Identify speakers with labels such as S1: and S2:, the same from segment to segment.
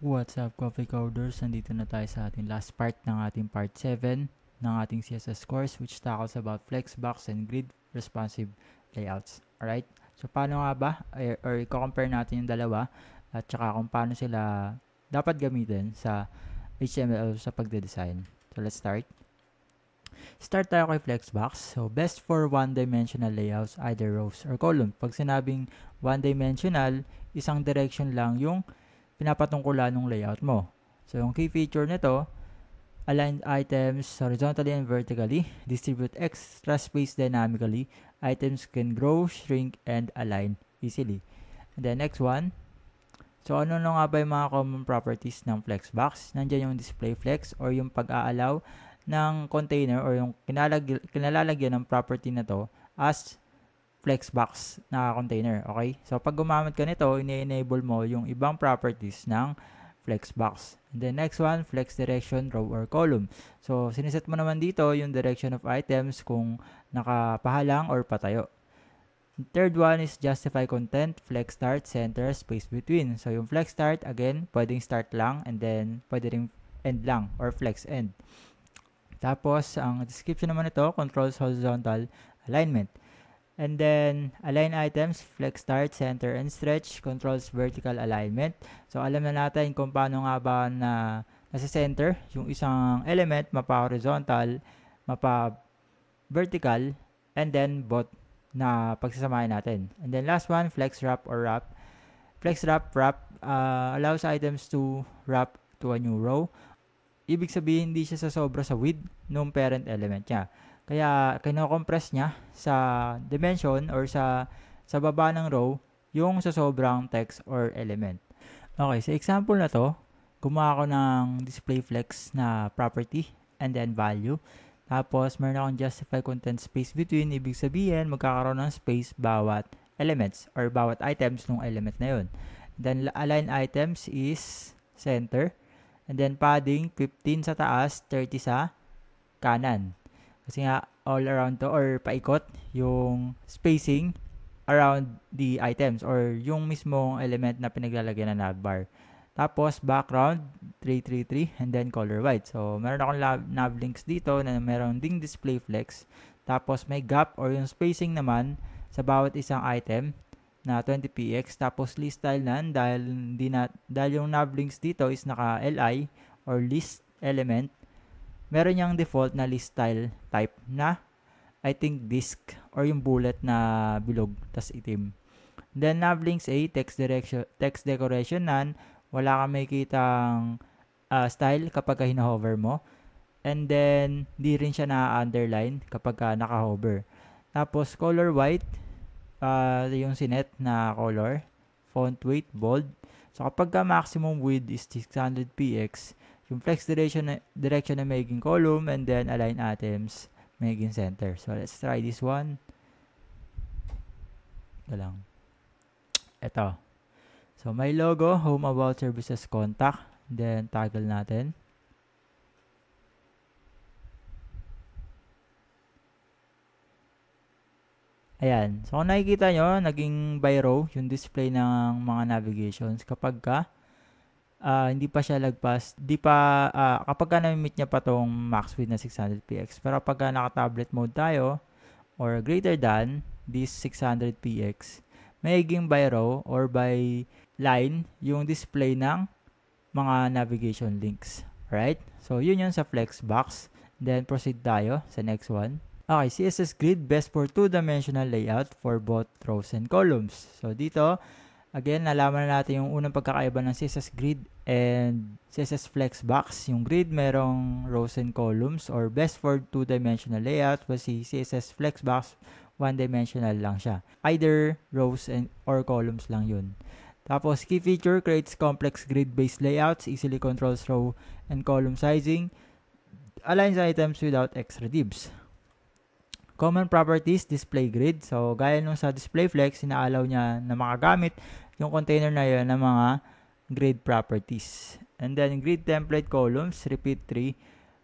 S1: What's up, Coffee Coders? Nandito na tayo sa ating last part ng ating part 7 ng ating CSS course, which tackles about flexbox and grid responsive layouts. Alright? So, paano nga ba? Or i-compare natin yung dalawa at saka kung paano sila dapat gamitin sa HTML sa pagde-design. So, let's start. Start tayo kay flexbox. So, best for one-dimensional layouts, either rows or column. Pag sinabing one-dimensional, isang direction lang yung pinapatungkulan ng layout mo. So, yung key feature nito, align items horizontally and vertically, distribute extra space dynamically, items can grow, shrink, and align easily. And then next one, so ano na nga ba yung mga common properties ng flexbox? Nandiyan yung display flex or yung pag-aalaw ng container or yung kinalalagyan ng property na to as flexbox na container. Okay? So, pag gumamit ka nito, ini-enable mo yung ibang properties ng flexbox. And then next one, flex direction, row or column. So, siniset mo naman dito yung direction of items kung nakapahalang or patayo. Third one is justify content, flex start, center, space between. So, yung flex start, again, pwedeng start lang and then pwede rin end lang or flex end. Tapos, ang description naman ito, controls horizontal alignment. And then, align items, flex start, center, and stretch, controls vertical alignment. So, alam na natin kung paano nga ba na nasa center yung isang element, mapa-horizontal, mapa-vertical, and then both na pagsasamahin natin. And then last one, flex wrap or wrap. Flex wrap allows items to wrap to a new row. Ibig sabihin, hindi siya sa sobra sa width ng parent element niya. Kaya, kino-compress niya sa dimension or sa baba ng row yung sa sobrang text or element. Okay, sa example na to, gumawa ako ng display flex na property and then value. Tapos, meron akong justify content space between. Ibig sabihin, magkakaroon ng space bawat elements or bawat items ng element na yun. Then, align items is center. And then, padding, 15 sa taas, 30 sa kanan. Kasi nga, all around to or paikot yung spacing around the items or yung mismong element na pinaglalagyan ng navbar. Tapos, background, 333, and then color white. So, meron akong nav links dito na meron ding display flex. Tapos, may gap or yung spacing naman sa bawat isang item na 20px. Tapos, list style nan dahil yung nav links dito is naka-li or list element. Meron niyang default na list style type na I think disk or yung bullet na bilog tas itim. Then navlinks A, text decoration nan, wala kang makikitang style kapag hina-hover mo. And then di rin siya na-underline kapag naka-hover. Tapos color white, yung sinet na color, font weight bold. So kapag maximum width is 600px, yung flex direction na magiging column and then align items magiging center. So, let's try this one. Ito lang. Ito. So, may logo, home about services contact. Then, toggle natin. Ayan. So, kung nakikita nyo, naging by row yung display ng mga navigations. Kapag hindi pa siya lagpas, kapag na-meet niya pa tong max width na 600px. Pero pag naka-tablet mode tayo, or greater than this 600px, magiging by row or by line yung display ng mga navigation links. Alright? So, yun sa flexbox. Then, proceed tayo sa next one. Okay, CSS Grid, best for two-dimensional layout for both rows and columns. So, dito, again, nalaman na natin yung unang pagkakaiba ng CSS Grid and CSS Flexbox. Yung grid merong rows and columns or best for two-dimensional layout, si CSS Flexbox, one-dimensional lang siya. Either rows or columns lang yun. Tapos, key feature, creates complex grid-based layouts, easily controls row and column sizing, aligns items without extra divs. Common properties, display grid. So, gaya nung sa display flex, inaalaw niya na makagamit yung container na yun ng mga grid properties. And then, grid template columns, repeat 3,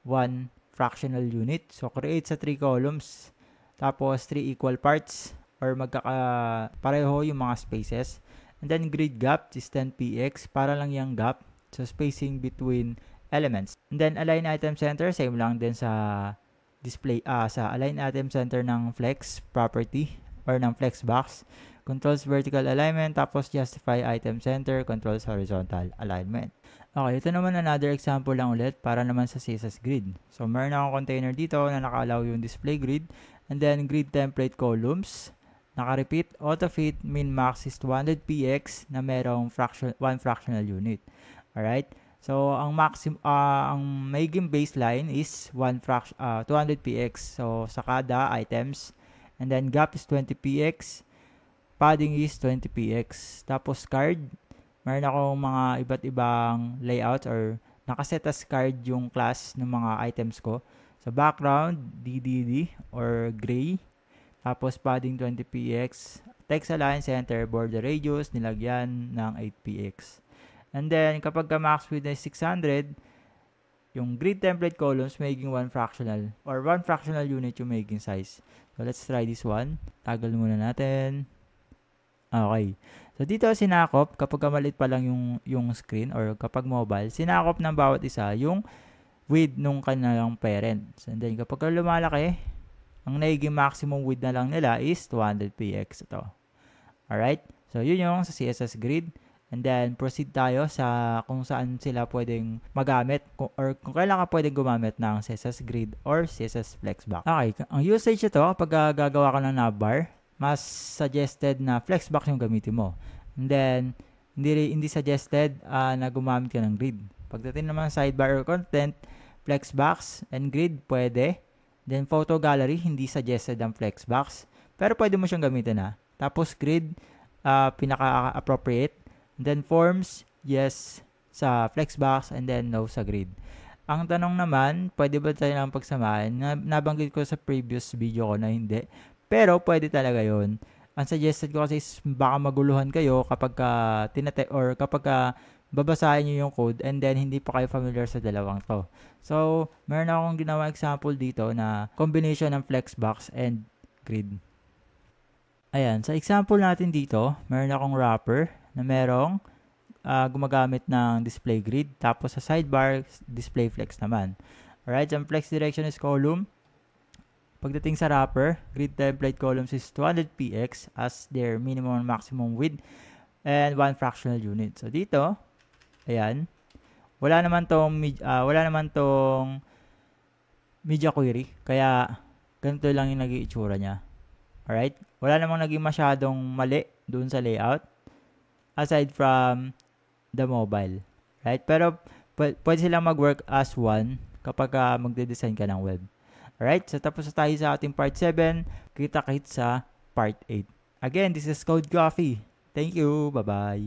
S1: 1 fractional unit. So, create sa 3 columns. Tapos, 3 equal parts or magkakapareho yung mga spaces. And then, grid gap is 10px para lang yung gap So, spacing between elements. And then, align item center, same lang din sa display, sa align item center ng flex property or ng flexbox. Controls vertical alignment, tapos justify item center, controls horizontal alignment. Okay, ito naman another example lang ulit para naman sa CSS grid. So, meron akong container dito na naka-allow yung display grid, and then grid template columns, naka-repeat, auto-fit, min-max is 200px na merong 1 fractional unit. Alright? So, ang magiging baseline is 200px. So, sa kada items, and then gap is 20px, padding is 20px. Tapos card, meron akong mga iba't ibang layouts or nakaset as card yung class ng mga items ko. So, background, DDD or gray. Tapos, padding 20px. Text align, center, border radius, nilagyan ng 8px. And then, kapag max width is 600, yung grid template columns magiging 1 fractional or 1 fractional unit yung magiging size. So, let's try this one. Tagal muna natin. Okay. So, dito sinakop, kapag maliit pa lang yung screen or kapag mobile, sinakop ng bawat isa yung width nung kanilang parents. And then, kapag lumalaki, ang nagiging maximum width na lang nila is 200px ito. Alright? So, yun yung sa CSS grid. And then, proceed tayo sa kung saan sila pwedeng magamit or kung kailan ka pwedeng gumamit ng CSS grid or CSS flexbox. Okay, ang usage ito, kapag gagawa ka ng navbar, mas suggested na flexbox yung gamitin mo. And then, hindi suggested na gumamit ka ng grid. Pagdating naman sidebar or content, flexbox and grid pwede. Then, photo gallery, hindi suggested ang flexbox. Pero pwede mo siyang gamitin na. Tapos, grid, pinaka-appropriate. Then, forms, yes sa flexbox, and then no sa grid. Ang tanong naman, pwede ba tayo lang pagsamahin? Nabanggit ko sa previous video ko na hindi. Pero, pwede talaga yon. Ang suggested ko kasi is baka maguluhan kayo kapag babasahin nyo yung code and then hindi pa kayo familiar sa dalawang to. So, meron akong ginawa example dito na combination ng flexbox and grid. Ayan, sa example natin dito, meron akong wrapper na merong gumagamit ng display grid. Tapos sa sidebar, display flex naman. Alright, ang flex direction is column. Pagdating sa wrapper, grid template columns is 200px as their minimum and maximum width and 1 fractional unit. So dito, ayan, wala naman tong media query. Kaya ganito lang yung naging itsura niya. Alright? Wala namang naging masyadong mali doon sa layout aside from the mobile. Right? Pero pwede silang mag-work as one kapag magde-design ka ng web. Alright? So tapos na tayo sa ating part 7. Kita-kits sa part 8. Again, this is Code Coffee. Thank you. Bye-bye.